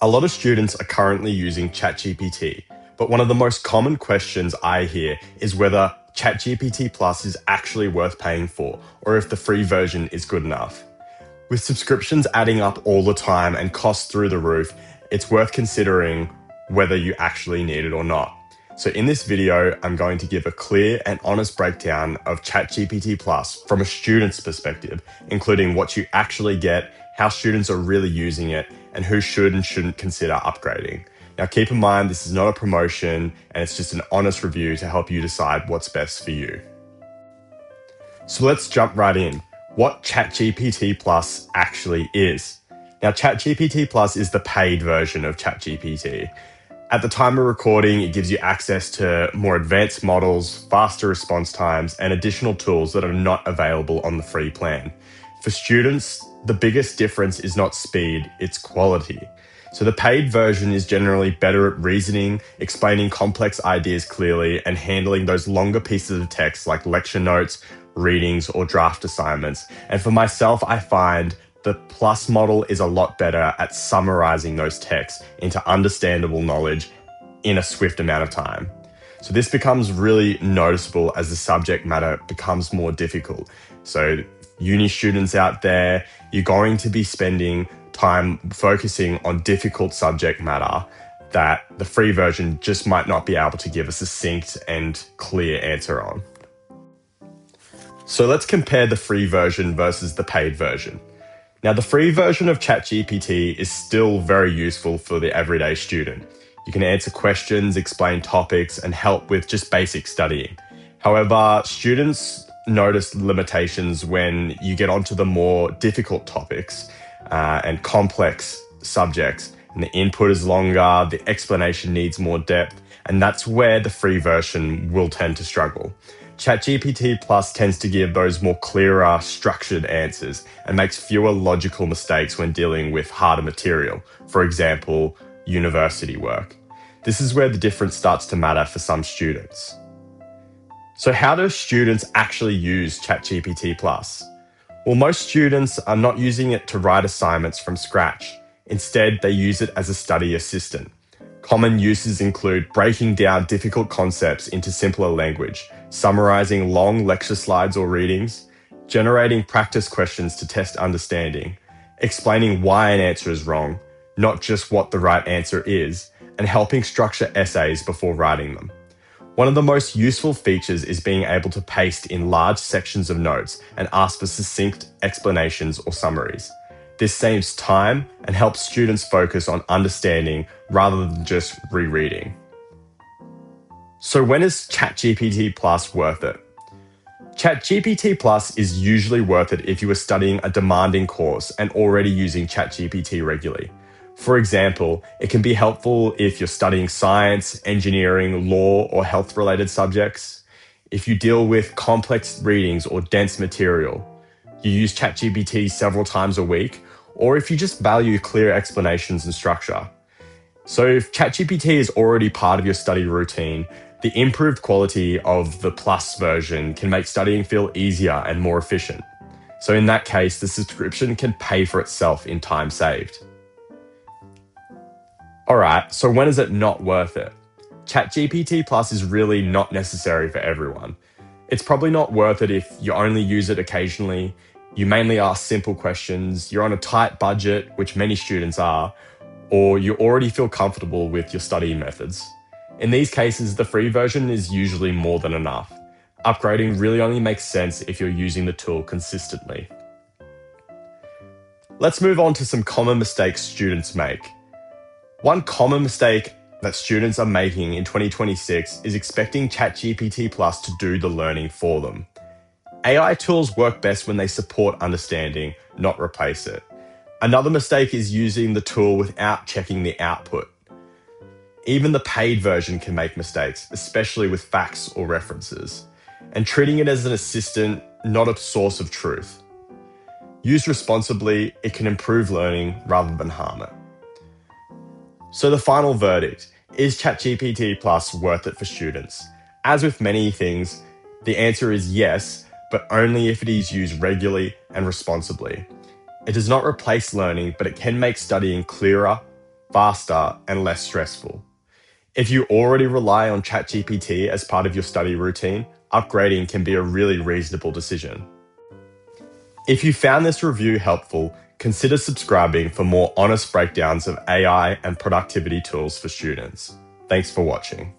A lot of students are currently using ChatGPT, but one of the most common questions I hear is whether ChatGPT Plus is actually worth paying for, or if the free version is good enough. With subscriptions adding up all the time and costs through the roof, it's worth considering whether you actually need it or not. So in this video, I'm going to give a clear and honest breakdown of ChatGPT Plus from a student's perspective, including what you actually get, how students are really using it, and who should and shouldn't consider upgrading. Now keep in mind, this is not a promotion and it's just an honest review to help you decide what's best for you. So let's jump right in. What ChatGPT Plus actually is. Now ChatGPT Plus is the paid version of ChatGPT. At the time of recording, it gives you access to more advanced models, faster response times, and additional tools that are not available on the free plan. For students, the biggest difference is not speed, it's quality. So the paid version is generally better at reasoning, explaining complex ideas clearly, and handling those longer pieces of text like lecture notes, readings, or draft assignments. And for myself, I find the Plus model is a lot better at summarizing those texts into understandable knowledge in a swift amount of time. So this becomes really noticeable as the subject matter becomes more difficult. So uni students out there, you're going to be spending time focusing on difficult subject matter that the free version just might not be able to give a succinct and clear answer on. So let's compare the free version versus the paid version. Now, the free version of ChatGPT is still very useful for the everyday student. You can answer questions, explain topics, and help with just basic studying. However, students notice limitations when you get onto the more difficult topics and complex subjects, and the input is longer, the explanation needs more depth, and that's where the free version will tend to struggle. ChatGPT Plus tends to give those more clearer, structured answers and makes fewer logical mistakes when dealing with harder material, for example, university work. This is where the difference starts to matter for some students. So how do students actually use ChatGPT Plus? Well, most students are not using it to write assignments from scratch. Instead, they use it as a study assistant. Common uses include breaking down difficult concepts into simpler language, summarizing long lecture slides or readings, generating practice questions to test understanding, explaining why an answer is wrong, not just what the right answer is, and helping structure essays before writing them. One of the most useful features is being able to paste in large sections of notes and ask for succinct explanations or summaries. This saves time and helps students focus on understanding rather than just rereading. So when is ChatGPT Plus worth it? ChatGPT Plus is usually worth it if you are studying a demanding course and already using ChatGPT regularly. For example, it can be helpful if you're studying science, engineering, law, or health-related subjects. If you deal with complex readings or dense material, you use ChatGPT several times a week, or if you just value clear explanations and structure. So if ChatGPT is already part of your study routine, the improved quality of the Plus version can make studying feel easier and more efficient. So in that case, the subscription can pay for itself in time saved. Alright, so when is it not worth it? ChatGPT Plus is really not necessary for everyone. It's probably not worth it if you only use it occasionally, you mainly ask simple questions, you're on a tight budget, which many students are, or you already feel comfortable with your study methods. In these cases, the free version is usually more than enough. Upgrading really only makes sense if you're using the tool consistently. Let's move on to some common mistakes students make. One common mistake that students are making in 2026 is expecting ChatGPT Plus to do the learning for them. AI tools work best when they support understanding, not replace it. Another mistake is using the tool without checking the output. Even the paid version can make mistakes, especially with facts or references, and treating it as an assistant, not a source of truth. Used responsibly, it can improve learning rather than harm it. So the final verdict, is ChatGPT Plus worth it for students? As with many things, the answer is yes, but only if it is used regularly and responsibly. It does not replace learning, but it can make studying clearer, faster, and less stressful. If you already rely on ChatGPT as part of your study routine, upgrading can be a really reasonable decision. If you found this review helpful, consider subscribing for more honest breakdowns of AI and productivity tools for students. Thanks for watching.